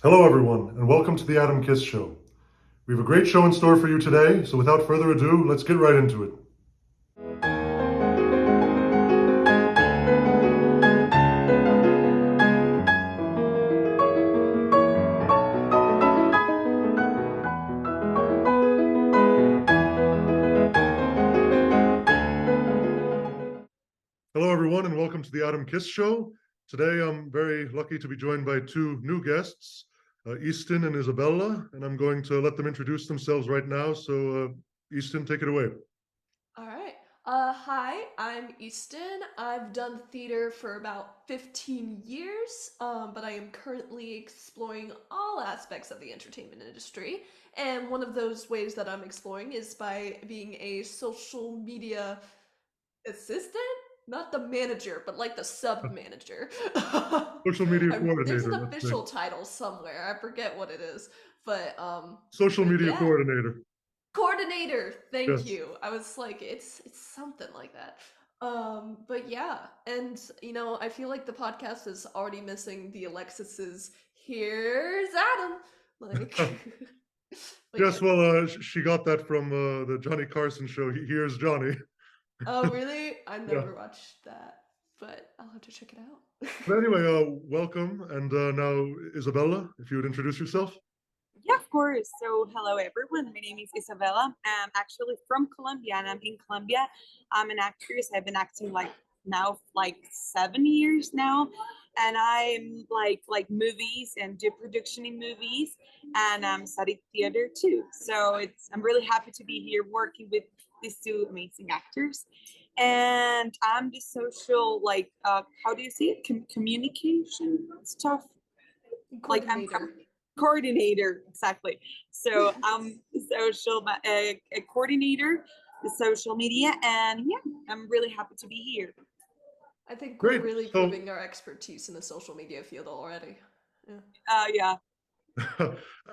Hello, everyone, and welcome to the Adam Kiss Show. We have a great show in store for you today, so without further ado, let's get right into it. Hello, everyone, and welcome to the Adam Kiss Show. Today, I'm very lucky to be joined by two new guests, Easton and Isabella, and I'm going to let them introduce themselves right now. So, Easton, take it away. All right. Hi, I'm Easton. I've done theater for about 15 years, but I am currently exploring all aspects of the entertainment industry. And one of those ways that I'm exploring is by being a social media assistant? Not the manager, but like the sub manager. Social media There's an coordinator, let's say. official title somewhere. I forget what it is. But um Social but media yeah, coordinator. coordinator, thank Yes. you. I was like, it's something like that. But yeah, and I feel like the podcast is already missing the Alexis's "Here's Adam." Like but yeah. Yes, well, she got that from the Johnny Carson show. Here's Johnny. Oh really? I Yeah. never watched that, but I'll have to check it out. But anyway, welcome. And now, Isabella, if you would introduce yourself. Yeah, of course. So, hello everyone. My name is Isabella. I'm actually from Colombia, and I'm in Colombia. I'm an actress. I've been acting like 7 years now, and I'm like movies and do production in movies, and studied theater too. So I'm really happy to be here working with these two amazing actors. And I'm the social how do you see it? Communication stuff. Like I'm Coordinator. coordinator, exactly. So I'm a coordinator, the social media, and yeah, I'm really happy to be here. I think we're Great. really So, proving our expertise in the social media field already. Yeah. Yeah.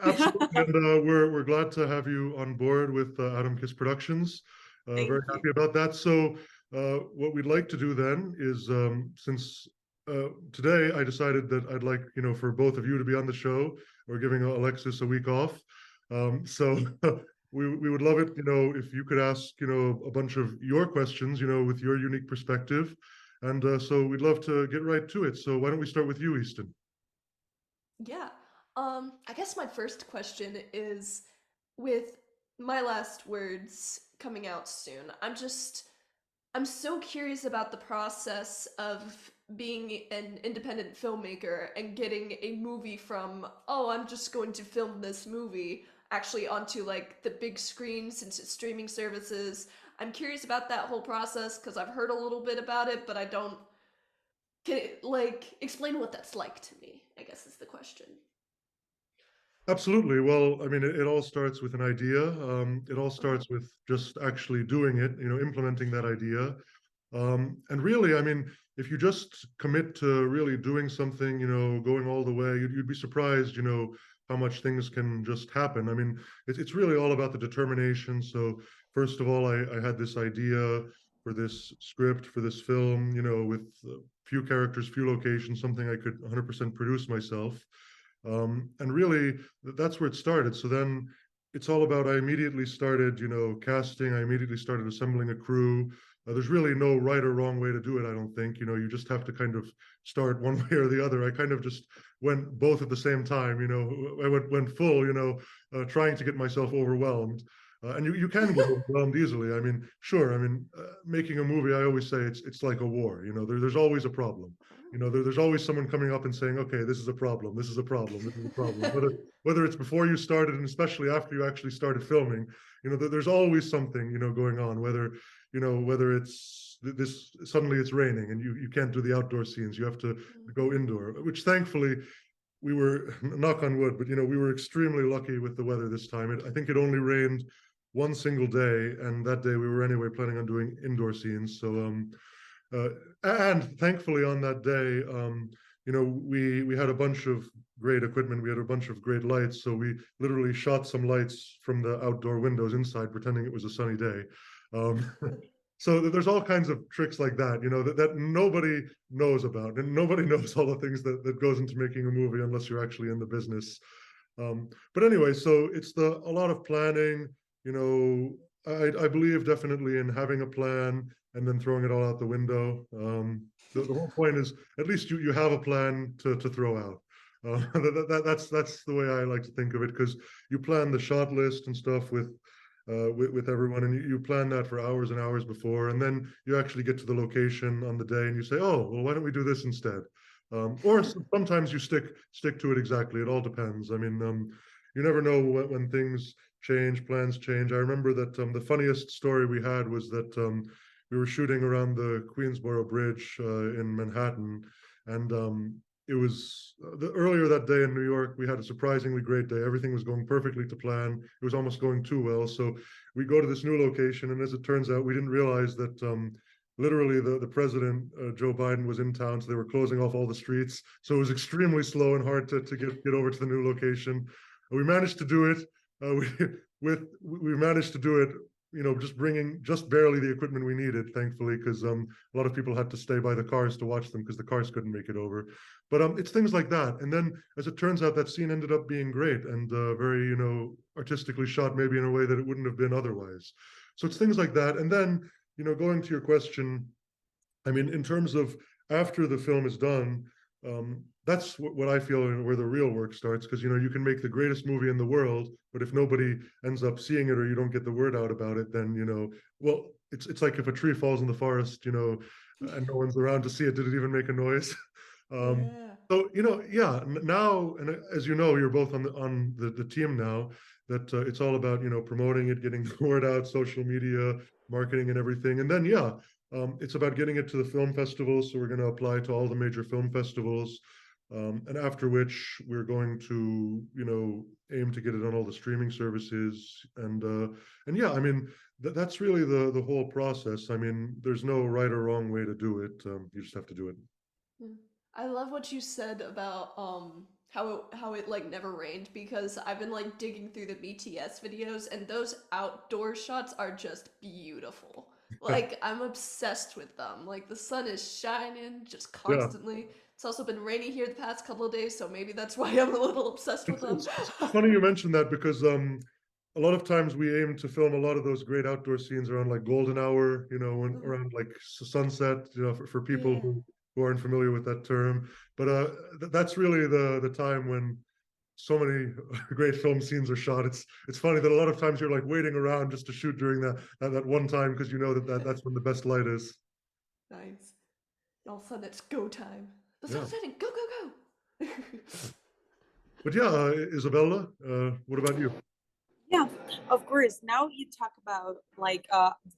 absolutely, and we're glad to have you on board with Adam Kiss Productions. Very Thank you. happy about that. So, what we'd like to do then is, since today I decided that I'd like, for both of you to be on the show. We're giving Alexis a week off, so we would love it, if you could ask, a bunch of your questions, with your unique perspective, and so we'd love to get right to it. So, why don't we start with you, Easton? Yeah. I guess my first question is with my last words coming out soon. I'm so curious about the process of being an independent filmmaker and getting a movie from, oh, I'm just going to film this movie actually onto like the big screen since it's streaming services. I'm curious about that whole process because I've heard a little bit about it, but I don't can it, like explain what that's like to me, I guess is the question. Absolutely. Well, I mean, it all starts with an idea. It all Uh-huh. starts with just actually doing it, implementing that idea. And really, I mean, if you just commit to really doing something, going all the way, you'd be surprised, how much things can just happen. I mean, it's really all about the determination. So, first of all, I had this idea for this script, for this film, with few characters, few locations, something I could 100% produce myself. And really, that's where it started. So then it's all about, I immediately started, casting, I immediately started assembling a crew. There's really no right or wrong way to do it, I don't think. You just have to kind of start one way or the other. I kind of just went both at the same time. I went full, trying to get myself overwhelmed. And you can get overwhelmed easily. I mean, sure. I mean, making a movie, I always say it's like a war. There's always a problem. There's always someone coming up and saying, okay, this is a problem, this is a problem, this is a problem. Whether it's before you started and especially after you actually started filming, there's always something, going on. Whether it's this suddenly it's raining and you can't do the outdoor scenes, you have to go indoor, which thankfully we were knock on wood, but we were extremely lucky with the weather this time. I think it only rained one single day, and that day we were anyway planning on doing indoor scenes. So uh, and thankfully on that day, we had a bunch of great equipment. We had a bunch of great lights, so we literally shot some lights from the outdoor windows inside, pretending it was a sunny day. Um, So there's all kinds of tricks like that, that nobody knows about, and nobody knows all the things that goes into making a movie unless you're actually in the business. But anyway, so it's a lot of planning. You know, I believe definitely in having a plan and then throwing it all out the window. The whole point is at least you have a plan to throw out. That's the way I like to think of it, because you plan the shot list and stuff with everyone, and you plan that for hours and hours before, and then you actually get to the location on the day and you say, oh, well, why don't we do this instead? Or sometimes you stick to it exactly. It all depends. I mean, you never know when things change, plans change. I remember that the funniest story we had was that we were shooting around the Queensboro Bridge in Manhattan, and it was earlier that day in New York. We had a surprisingly great day. Everything was going perfectly to plan. It was almost going too well. So we go to this new location, and as it turns out, we didn't realize that literally the president, Joe Biden, was in town, so they were closing off all the streets. So it was extremely slow and hard to get over to the new location. We managed to do it. We managed to do it, just bringing just barely the equipment we needed, thankfully, because a lot of people had to stay by the cars to watch them because the cars couldn't make it over. But it's things like that. And then, as it turns out, that scene ended up being great and very, artistically shot, maybe in a way that it wouldn't have been otherwise. So it's things like that. And then, going to your question, I mean, in terms of after the film is done, that's what I feel where the real work starts, because you can make the greatest movie in the world, but if nobody ends up seeing it or you don't get the word out about it, then well, it's like if a tree falls in the forest, and no one's around to see it, did it even make a noise? Yeah. So yeah. Now, and as you know, you're both on the team now. That it's all about promoting it, getting the word out, social media, marketing, and everything. And then yeah, it's about getting it to the film festivals. So we're going to apply to all the major film festivals, and after which we're going to aim to get it on all the streaming services. And yeah, I mean that's really the whole process. I mean, there's no right or wrong way to do it. You just have to do it. Yeah. I love what you said about how it like never rained, because I've been like digging through the BTS videos, and those outdoor shots are just beautiful. Like I'm obsessed with them. Like the sun is shining just Yeah. constantly. It's also been rainy here the past couple of days, so maybe that's why I'm a little obsessed with them. It's funny you mentioned that, because a lot of times we aim to film a lot of those great outdoor scenes around like golden hour, when Mhm. around like sunset, for people Yeah. who aren't familiar with that term. But that's really the time when so many great film scenes are shot. It's funny that a lot of times you're like waiting around just to shoot during that one time, because you know that's when the best light is. Nice. And all of a sudden it's go time. The Yeah. sun's setting. Go, go, go. But yeah, Isabella, what about you? Yeah, of course. Now you talk about like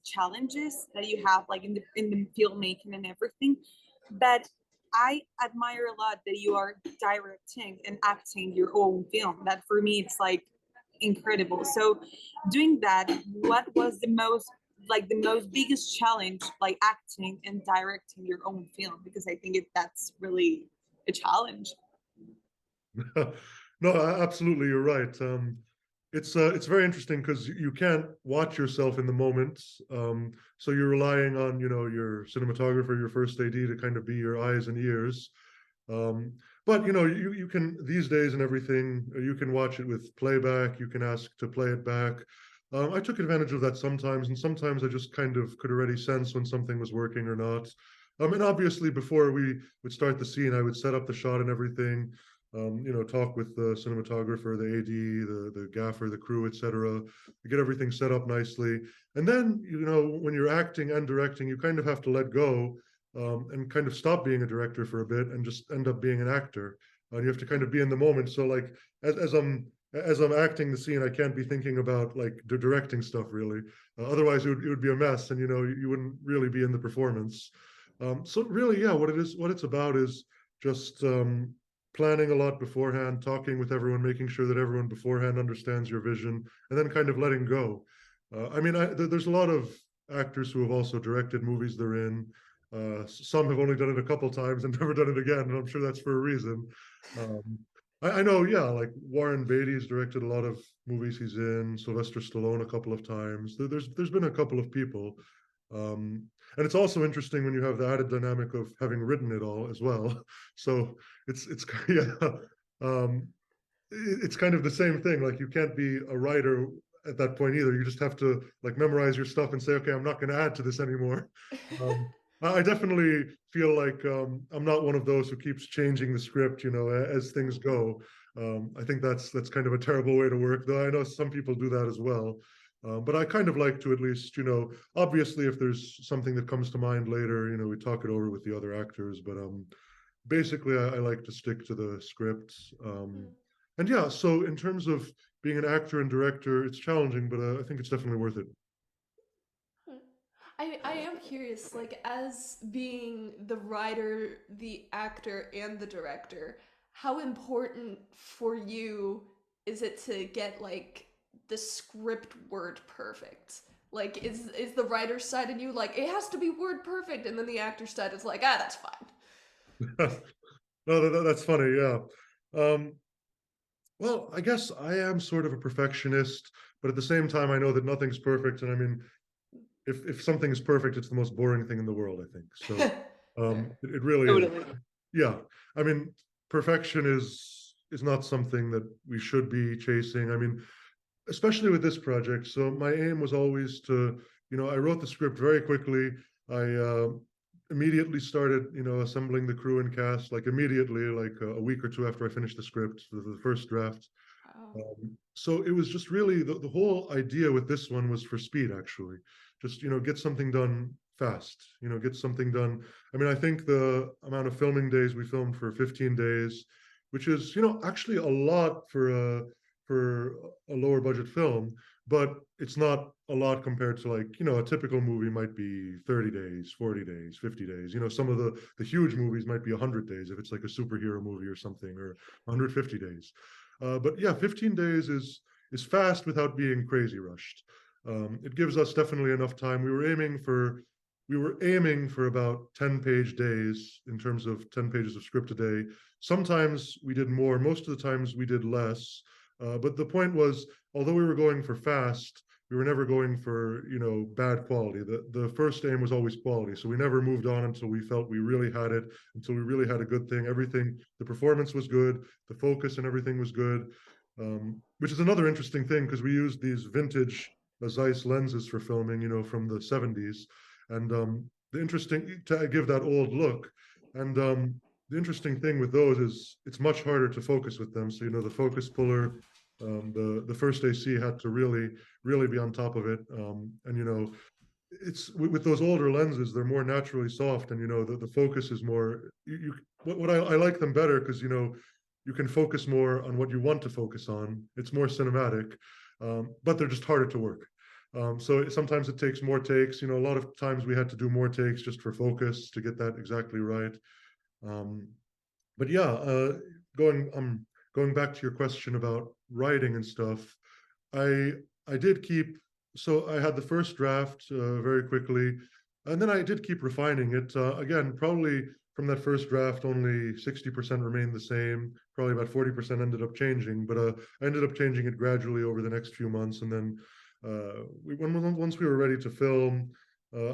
challenges that you have like in the filmmaking and everything. But I admire a lot that you are directing and acting your own film. That for me it's like incredible. So doing that, what was the most biggest challenge like acting and directing your own film? Because I think that's really a challenge. No, absolutely, you're right. It's very interesting because you can't watch yourself in the moment. So you're relying on your cinematographer, your first AD, to kind of be your eyes and ears. Um, but you can these days and everything, you can watch it with playback. You can ask to play it back. I took advantage of that sometimes, and sometimes I just kind of could already sense when something was working or not. And obviously, before we would start the scene, I would set up the shot and everything. Talk with the cinematographer, the AD, the gaffer, the crew, etc. Get everything set up nicely, and then when you're acting and directing, you kind of have to let go, and kind of stop being a director for a bit and just end up being an actor. And you have to kind of be in the moment. So like as I'm acting the scene, I can't be thinking about like the directing stuff really. Otherwise, it would be a mess, and you wouldn't really be in the performance. So really, yeah, what it's about is just planning a lot beforehand, talking with everyone, making sure that everyone beforehand understands your vision, and then kind of letting go. I mean, there's a lot of actors who have also directed movies they're in. Some have only done it a couple times and never done it again, and I'm sure that's for a reason. Um, I know, yeah, like Warren Beatty's directed a lot of movies he's in. Sylvester Stallone a couple of times. There's been a couple of people. And it's also interesting when you have the added dynamic of having written it all as well. So it's yeah, um, it's kind of the same thing. Like you can't be a writer at that point either. You just have to like memorize your stuff and say, okay, I'm not going to add to this anymore. Um, I definitely feel like I'm not one of those who keeps changing the script, as things go. I think that's kind of a terrible way to work, though I know some people do that as well. But I kind of like to at least, obviously, if there's something that comes to mind later, we talk it over with the other actors. But basically, I like to stick to the scripts. Hmm. And yeah, so in terms of being an actor and director, it's challenging, but I think it's definitely worth it. Hmm. I am curious, like, as being the writer, the actor, and the director, how important for you is it to get like the script word perfect? Like, is the writer's side in you like it has to be word perfect, and then the actor's side is like, that's fine. No, that's funny. Yeah. Um, well, I guess I am sort of a perfectionist, but at the same time, I know that nothing's perfect. And I mean, if something is perfect, it's the most boring thing in the world, I think. So Fair. it really is. Totally. Yeah. I mean, perfection is not something that we should be chasing. I mean, especially with this project. So my aim was always to, I wrote the script very quickly. I immediately started, assembling the crew and cast, like immediately, like a week or two after I finished the script, the first draft. Wow. So it was just really the whole idea with this one was for speed, actually. Just, get something done fast, get something done. I mean, I think the amount of filming days we filmed for 15 days, which is, actually a lot for a lower budget film, but it's not a lot compared to like, a typical movie might be 30 days, 40 days, 50 days. Some of the huge movies might be 100 days if it's like a superhero movie or something, or 150 days. But yeah, 15 days is fast without being crazy rushed. It gives us definitely enough time. We were aiming for about 10-page days in terms of 10 pages of script a day. Sometimes we did more, most of the times we did less. But the point was, although we were going for fast, we were never going for, bad quality. The first aim was always quality. So we never moved on until we felt we really had it, until we really had a good thing. Everything, the performance was good, the focus and everything was good. Which is another interesting thing because we used these vintage Zeiss lenses for filming, from the 70s. And the interesting to give that old look. And the interesting thing with those is it's much harder to focus with them. So, the focus puller, the first AC had to really be on top of it. And it's with those older lenses, they're more naturally soft, and the focus is more. What I like them better because you can focus more on what you want to focus on. It's more cinematic, but they're just harder to work. So sometimes it takes more takes. A lot of times we had to do more takes just for focus to get that exactly right. Um, but yeah, going back to your question about writing and stuff. I I did keep so I had the first draft very quickly, and then I did keep refining it. Again, probably from that first draft, only 60% remained the same. Probably about 40% ended up changing, but I ended up changing it gradually over the next few months, and then once we were ready to film,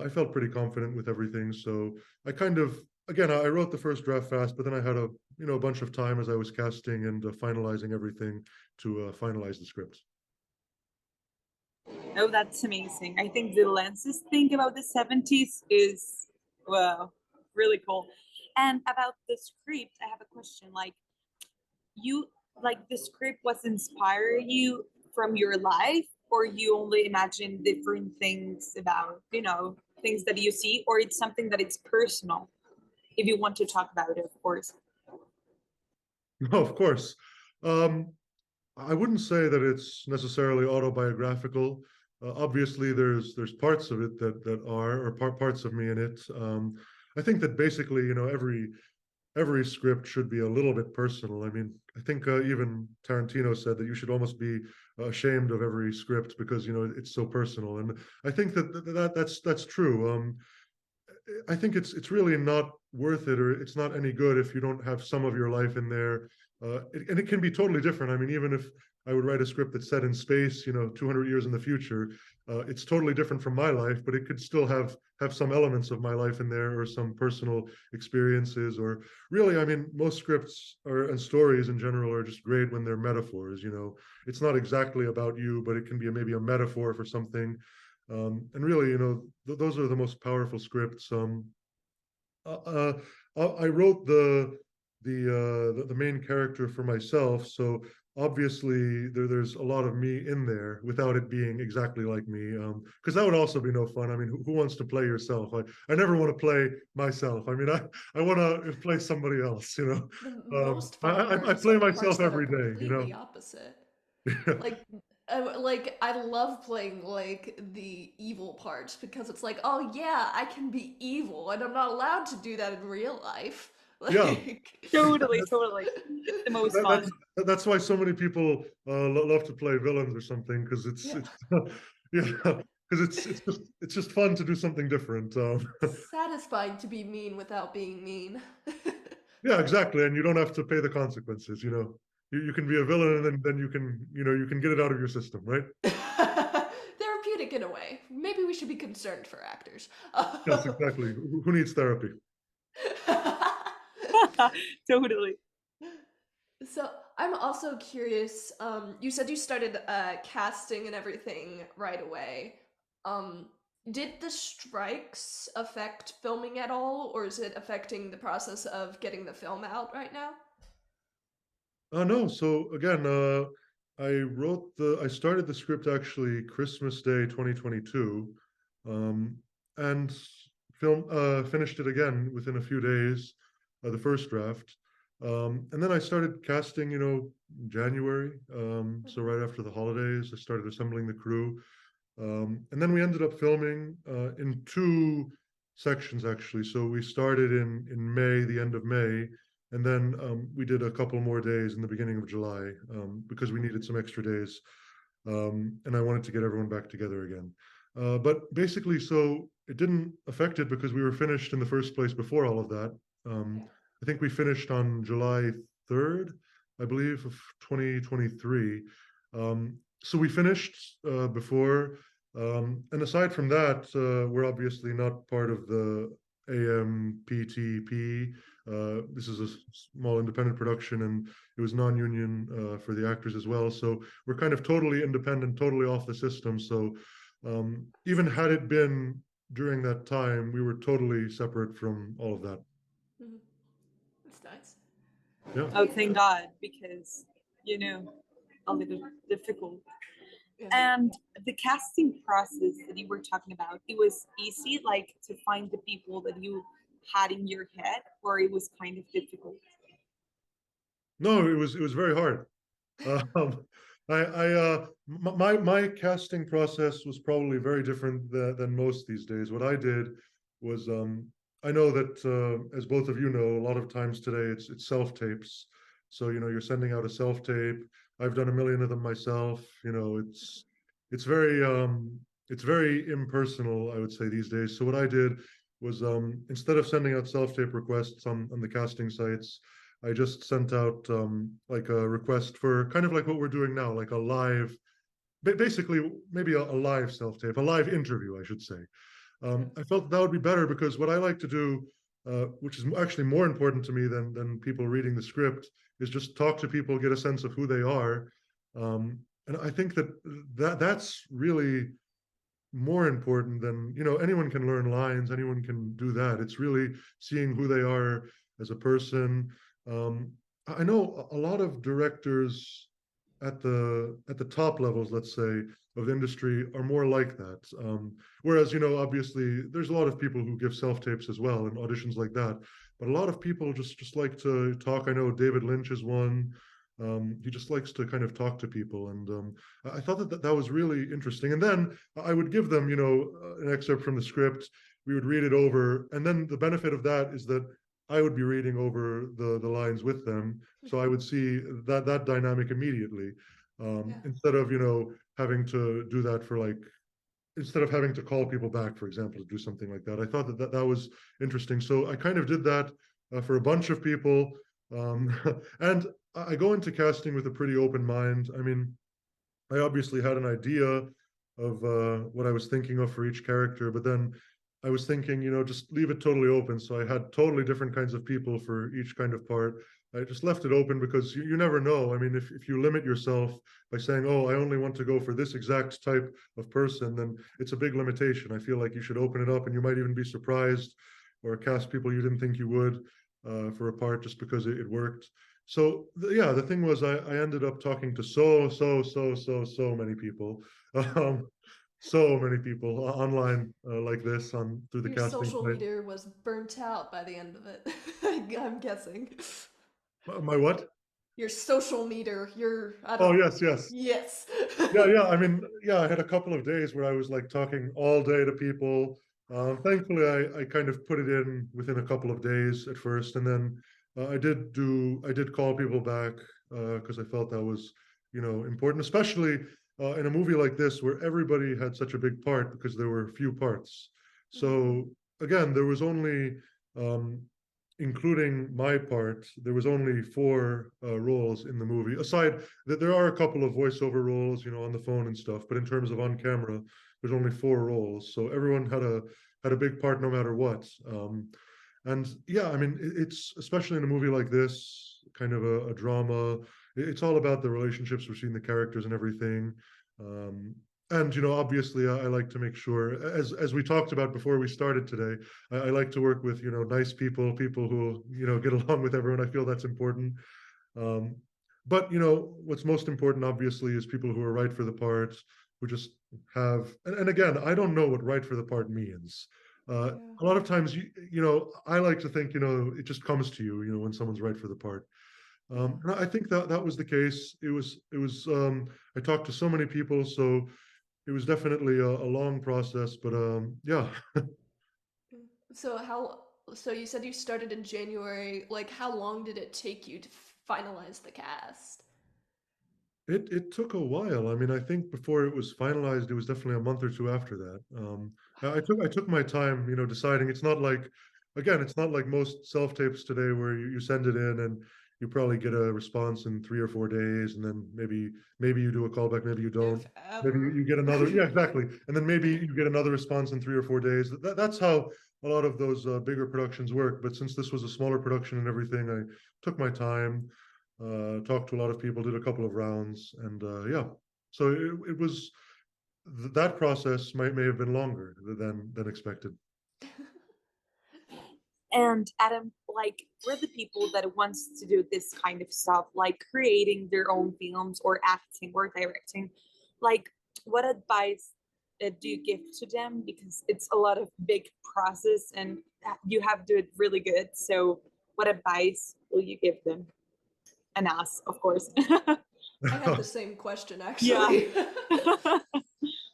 I felt pretty confident with everything. So I kind of again I wrote the first draft fast, but then I had a bunch of time as I was casting and finalizing everything to finalize the script. Oh, that's amazing. I think the lenses thing about the 70s is, well, really cool. And about the script, I have a question. Like, you, like, the script was inspire you from your life, or you only imagine different things about, things that you see, or it's something that it's personal, if you want to talk about it, of course. No, of course. Um, I wouldn't say that it's necessarily autobiographical. Obviously, there's parts of it that are, or parts of me in it. I think that basically, every script should be a little bit personal. I mean, I think even Tarantino said that you should almost be ashamed of every script because it's so personal, and I think that's true. I think it's really not worth it, or it's not any good if you don't have some of your life in there. and it can be totally different. I mean, even if I would write a script that's set in space, 200 years in the future, it's totally different from my life, but it could still have some elements of my life in there, or some personal experiences, or really, I mean, most scripts and stories in general are just great when they're metaphors. It's not exactly about you, but it can be maybe a metaphor for something. And really, those are the most powerful scripts. Uh, I wrote the main character for myself, so obviously there's a lot of me in there without it being exactly like me, because that would also be no fun. I mean, who wants to play yourself? I never want to play myself. I mean, I want to play somebody else. The um, most I, fun I I parts play are the parts myself that are every day. completely opposite. Like, I love playing like the evil parts because it's like, oh yeah, I can be evil, and I'm not allowed to do that in real life. Yeah, Like, Totally, totally. It's the most that, fun. that's why so many people love to play villains or something, because yeah, it's yeah, because it's just fun to do something different. satisfying to be mean without being mean. Yeah, exactly, and you don't have to pay the consequences. You can be a villain, and then you can get it out of your system, right? Therapeutic in a way. Maybe we should be concerned for actors. Yes, exactly. Who needs therapy? Totally. So I'm also curious. You said you started casting and everything right away. Um, did the strikes affect filming at all, or is it affecting the process of getting the film out right now? No. So again, I started the script actually Christmas Day 2022, um, and finished it again within a few days, the first draft. And then I started casting, January. So Mhm. right after the holidays, I started assembling the crew. And then we ended up filming in two sections actually. So we started in May, the end of May, and then we did a couple more days in the beginning of July, because we needed some extra days, and I wanted to get everyone back together again. But basically, so it didn't affect it because we were finished in the first place before all of that. Yeah. I think we finished on July 3rd, I believe, of 2023. So we finished before. And aside from that, we're obviously not part of the AMPTP. This is a small independent production, and it was non-union for the actors as well. So we're kind of totally independent, totally off the system. So even had it been during that time, we were totally separate from all of that. Mhm. That's nice. Yeah. Oh, thank God, because, you know, a little difficult. Yeah. And the casting process that you were talking about, it was easy, like to find the people that you had in your head, or it was kind of difficult? No, it was very hard. Um, my casting process was probably very different than most these days. What I did was, I know that as both of you know, a lot of times today it's self tapes. So you're sending out a self tape. I've done a million of them myself. It's very impersonal, I would say, these days. So what I did was, instead of sending out self tape requests on the casting sites, I just sent out like a request for kind of like what we're doing now, like a live, basically maybe a live self tape, a live interview, I should say. I felt that would be better because what I like to do, which is actually more important to me than people reading the script, is just talk to people, get a sense of who they are, and I think that's really more important than anyone can learn lines, anyone can do that. It's really seeing who they are as a person. um, I know a lot of directors at the top levels, let's say, of the industry are more like that. Whereas obviously there's a lot of people who give self tapes as well and auditions like that, but a lot of people just like to talk. I know David Lynch is one. He just likes to kind of talk to people, and I thought that was really interesting. And then I would give them, an excerpt from the script. We would read it over, and then the benefit of that is that I would be reading over the lines with them, so I would see that dynamic immediately, Yeah. instead of having to do that for like instead of having to call people back, for example, to do something like that. I thought that was interesting, so I kind of did that for a bunch of people, and I go into casting with a pretty open mind. I mean, I obviously had an idea of what I was thinking of for each character, but then I was thinking, just leave it totally open. So I had totally different kinds of people for each kind of part. I just left it open because you never know. I mean, if you limit yourself by saying, oh, I only want to go for this exact type of person, then it's a big limitation. I feel like you should open it up, and you might even be surprised or cast people you didn't think you would for a part just because it worked. So yeah, the thing was, I ended up talking to so many people, um, so many people online like this on through the Your casting social site. meter was burnt out by the end of it. I'm guessing. My what? Your social meter, your, I Oh don't, yes, yes. yes. Yeah. I mean, yeah, I had a couple of days where I was like talking all day to people. Thankfully, I kind of put it in within a couple of days at first, and then I did call people back because I felt that was, important, especially in a movie like this where everybody had such a big part because there were few parts. Mhm. So again, there was only um, including my part, there was only four roles in the movie. Aside that, there are a couple of voiceover roles, on the phone and stuff. But in terms of on camera, there's only four roles, so everyone had a big part no matter what. And yeah, I mean, it's especially in a movie like this, kind of a drama. It's all about the relationships between the characters and everything. Um, and obviously, I like to make sure, as we talked about before we started today, I like to work with nice people, people who get along with everyone. I feel that's important. Um, but what's most important, obviously, is people who are right for the part, who just have. And again, I don't know what right for the part means. Yeah. A lot of times, I like to think, it just comes to you, when someone's right for the part. Yeah. And I think that that was the case. It was. I talked to so many people, so it was definitely a long process. But yeah, Mm. So you said you started in January. Like, how long did it take you to finalize the cast? it took a while. I mean, I think before it was finalized, it was definitely a month or two after that. I took my time, deciding. It's not like, again, it's not like most self tapes today where you send it in and you probably get a response in 3 or 4 days, and then maybe you do a callback, maybe you don't. If Maybe ever. you get another, yeah, exactly, and then maybe you get another response in 3 or 4 days. That's how a lot of those bigger productions work. But since this was a smaller production and everything, I took my time, talked to a lot of people, did a couple of rounds, and yeah. So it was that process may have been longer than expected. And Adam, like, for the people that wants to do this kind of stuff, like creating their own films or acting or directing, like, what advice do you give to them? Because it's a lot of big process, and you have to do it really good. So, what advice will you give them? And us, of course. I had the same question Yeah. actually.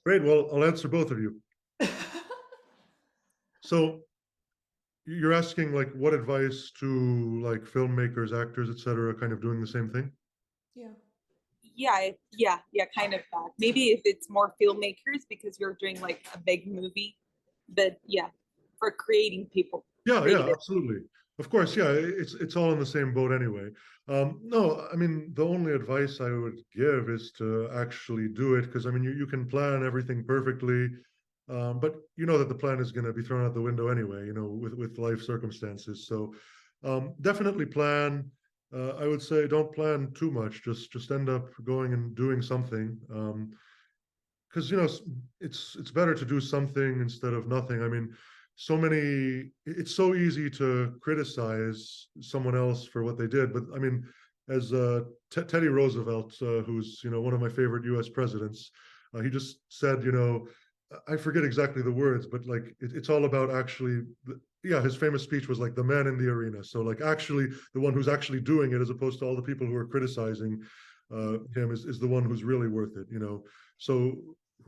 Great. Well, I'll answer both of you. So you're asking like what advice to like filmmakers, actors, etc., kind of doing the same thing? Yeah. Yeah, kind of that. Maybe if it's more filmmakers because you're doing like a big movie, but yeah, for creating people, Yeah, creative. absolutely. Of course, yeah, it's all in the same boat anyway. No, I mean the only advice I would give is to actually do it, because I mean you can plan everything perfectly, but you know that the plan is going to be thrown out the window anyway, with life circumstances. So definitely plan. I would say don't plan too much. Just end up going and doing something. Because it's better to do something instead of nothing. I mean, it's so easy to criticize someone else for what they did, but I mean, as Teddy Roosevelt, who's one of my favorite U.S. presidents, he just said, I forget exactly the words, but like it's all about actually. Yeah, his famous speech was like the man in the arena. So like actually the one who's actually doing it, as opposed to all the people who are criticizing him, is the one who's really worth it. So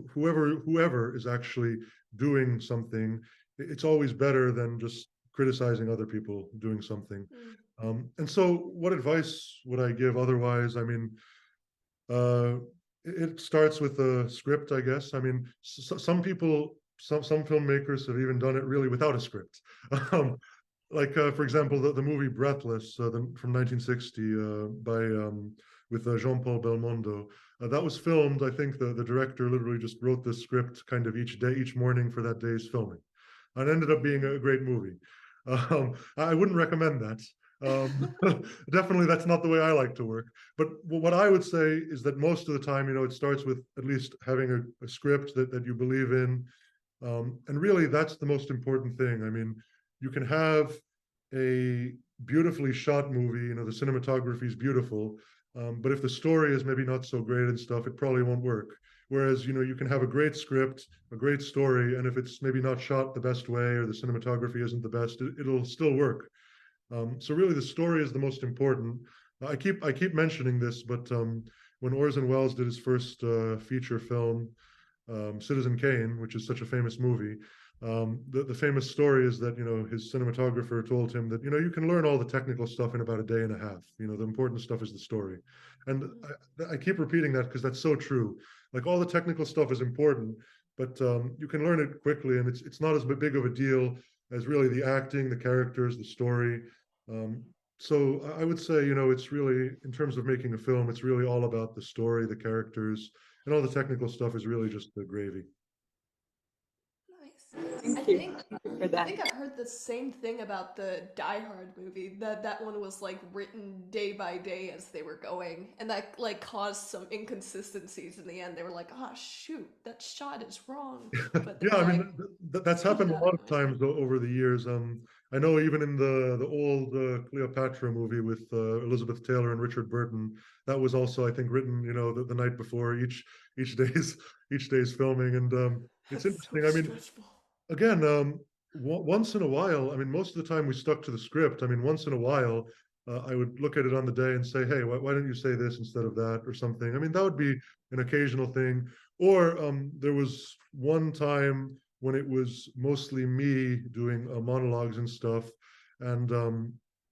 whoever is actually doing something, it's always better than just criticizing other people doing something. Mm. And so, what advice would I give otherwise? I mean, uh, it starts with a script, I guess. I mean, some people, some filmmakers have even done it really without a script. Um, like for example, the movie Breathless, from 1960, by with Jean-Paul Belmondo. That was filmed. I think the director literally just wrote the script kind of each day, each morning for that day's filming, and ended up being a great movie. I wouldn't recommend that. Definitely, that's not the way I like to work. But what I would say is that most of the time, it starts with at least having a script that you believe in. And really, that's the most important thing. I mean, you can have a beautifully shot movie, the cinematography is beautiful, but if the story is maybe not so great and stuff, it probably won't work. Whereas, you can have a great script, a great story, and if it's maybe not shot the best way or the cinematography isn't the best, it'll still work. So really, the story is the most important. I keep mentioning this, but when Orson Welles did his first feature film, Citizen Kane, which is such a famous movie, the famous story is that his cinematographer told him that you can learn all the technical stuff in about a day and a half. The important stuff is the story, and I keep repeating that because that's so true. Like all the technical stuff is important, but you can learn it quickly, and it's not as big of a deal as really the acting, the characters, the story. So I would say, it's really, in terms of making a film, it's really all about the story, the characters, and all the technical stuff is really just the gravy. Nice. I Thank you. think Thank you for I that. think I heard the same thing about the Die Hard movie. That one was like written day by day as they were going, and that like caused some inconsistencies in the end. They were like, "Ah, shoot, that shot is wrong," but they Yeah, were I like, mean that's "Put it happened a out lot of anyways." times over the years. I know even in the old Cleopatra movie with Elizabeth Taylor and Richard Burton, that was also, I think, written the night before each day's each day's filming, and it's That's so interesting. I mean, stressful. again, once in a while, I mean, most of the time we stuck to the script. I mean, once in a while, I would look at it on the day and say, hey, why don't you say this instead of that or something? I mean, that would be an occasional thing. Or there was one time when it was mostly me doing monologues and stuff, and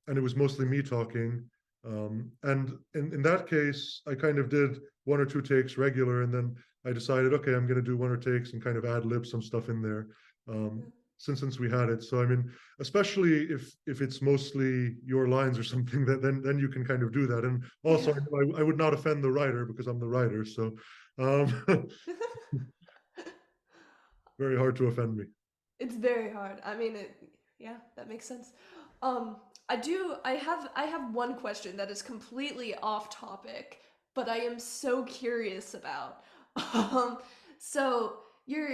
it was mostly me talking. And in that case, I kind of did one or two takes regular, and then I decided, okay, I'm going to do one or takes and kind of ad lib some stuff in there, um, since we had it. So I mean, especially if it's mostly your lines or something, that then you can kind of do that. And also, Yeah. I would not offend the writer because I'm the writer, so um, very hard to offend me. It's very hard. I mean, yeah, that makes sense. Um, I have one question that is completely off topic, but I am so curious about. Um, so your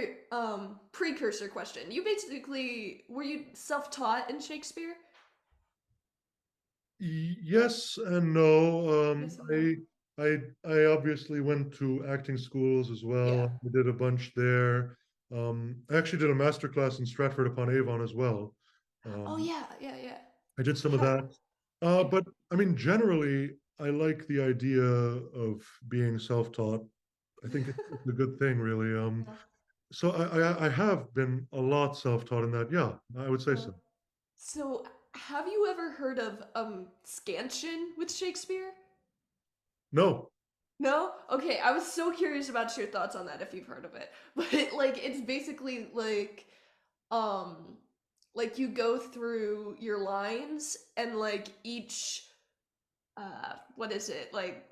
precursor question. You basically were you self-taught in Shakespeare? Yes and no. Yes and no. I obviously went to acting schools as well. Yeah. I did a bunch there. I actually did a master class in Stratford upon Avon as well. Oh Um, yeah, yeah, yeah. I did some of Ha- that. yeah. But I mean, generally, I like the idea of being self-taught. I think it's a good thing, really. Yeah. So I have been a lot self-taught in that. Yeah, I would say Uh, so. so have you ever heard of scansion with Shakespeare? No. No? Okay, I was so curious about your thoughts on that if you've heard of it. But like it's basically um like you go through your lines and like each what is it? Like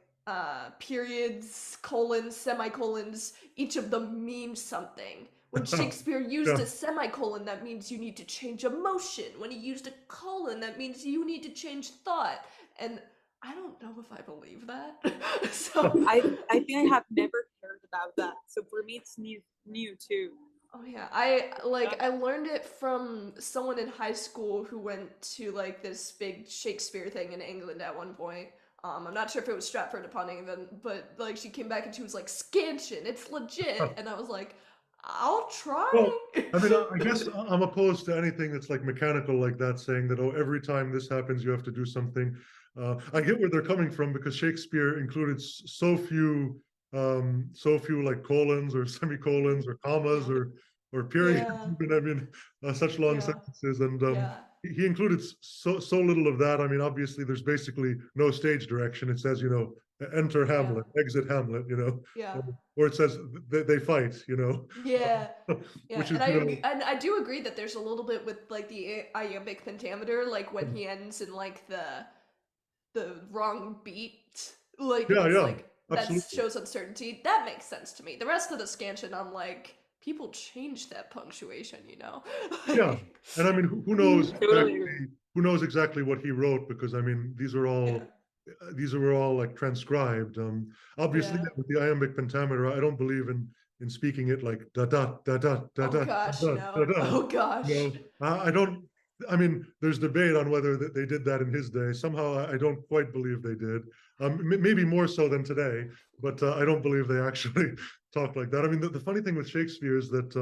periods, colons, semicolons, each of them means something. When Shakespeare used Yeah. a semicolon, that means you need to change emotion. When he used a colon, that means you need to change thought. And I don't know if I believe that. So, I think I have never heard about that. So for me, it's new too. oh yeah, I learned it from someone in high school who went to like this big Shakespeare thing in England at one point. I'm not sure if it was Stratford upon Avon, but like she came back and she was like, "Scansion, it's legit," and I was like, "I'll Well, try." I mean, I guess I'm opposed to anything that's like mechanical like that, saying that, oh, every time this happens, you have to do something. I get where they're coming from because Shakespeare included so few like colons or semicolons or commas Yeah, or periods. yeah, Even, I mean, such long yeah, sentences, and yeah, he included so little of that. I mean, obviously, there's basically no stage direction. It says, enter Hamlet, exit Hamlet, Yeah. or it says they fight, Yeah. Yeah. which is, And I do agree that there's a little bit with like the iambic pentameter, like when he ends in like the wrong beat, like yeah, it's yeah, like that absolutely. shows uncertainty. That makes sense to me. The rest of the scansion, I'm like, people change that punctuation, Yeah, Like, and I mean, who knows Totally exactly, agree. what he wrote, because I mean, yeah. these were all like transcribed. Obviously, Yeah. with the iambic pentameter, I don't believe in speaking it like da da da da da Oh da gosh, da da no. da. Oh gosh. I don't. I mean, there's debate on whether they did that in his day. Somehow, I don't quite believe they did. Maybe more so than today, but I don't believe they actually talked like that. I mean, the funny thing with Shakespeare is that,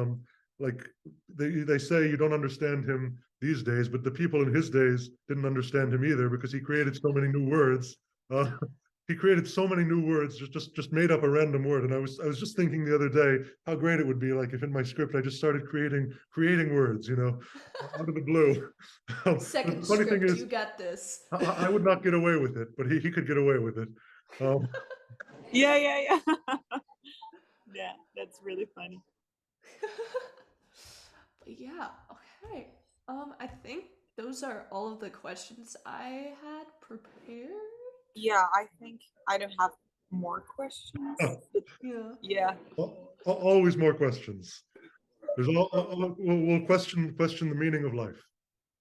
like, they say you don't understand him these days, but the people in his days didn't understand him either, because he created so many new words. Uh, he created so many new words, just made up a random word. And I was just thinking the other day how great it would be, like, if in my script I just started creating words, out of the blue. But Second the funny thing script, is, you got this. I would not get away with it, but he could get away with it. Um, Yeah, yeah, yeah. Yeah, that's really funny. But yeah, okay. I think those are all of the questions I had prepared. Yeah, I think I don't have more questions. but Yeah. Yeah. Always more questions. There's we'll question the meaning of life.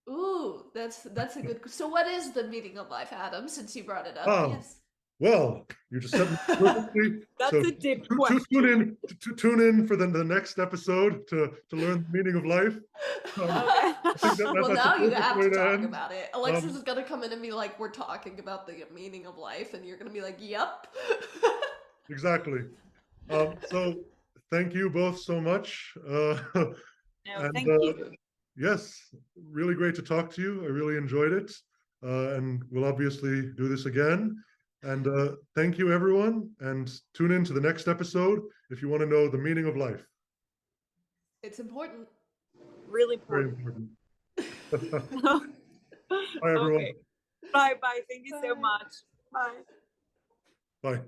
Ooh, that's a good. So, what is the meaning of life, Adam? Since you brought it up, Ah, yes. well, you just said it perfectly. That's So a deep tune question. tune in for the next episode to learn the meaning of life. Okay. I think Well, that's a now you perfect have way to to talk end. about it. Alexis is gonna come in and be like, "We're talking about the meaning of life," and you're gonna be like, "Yep." Exactly. So thank you both so much. No, And thank you. yes, really great to talk to you. I really enjoyed it. And we'll obviously do this again. And thank you, everyone. And tune in to the next episode if you want to know the meaning of life. It's important. Really Very important. important. Bye, everyone. Okay. Bye bye. Thank you so Bye. much. Bye. Bye.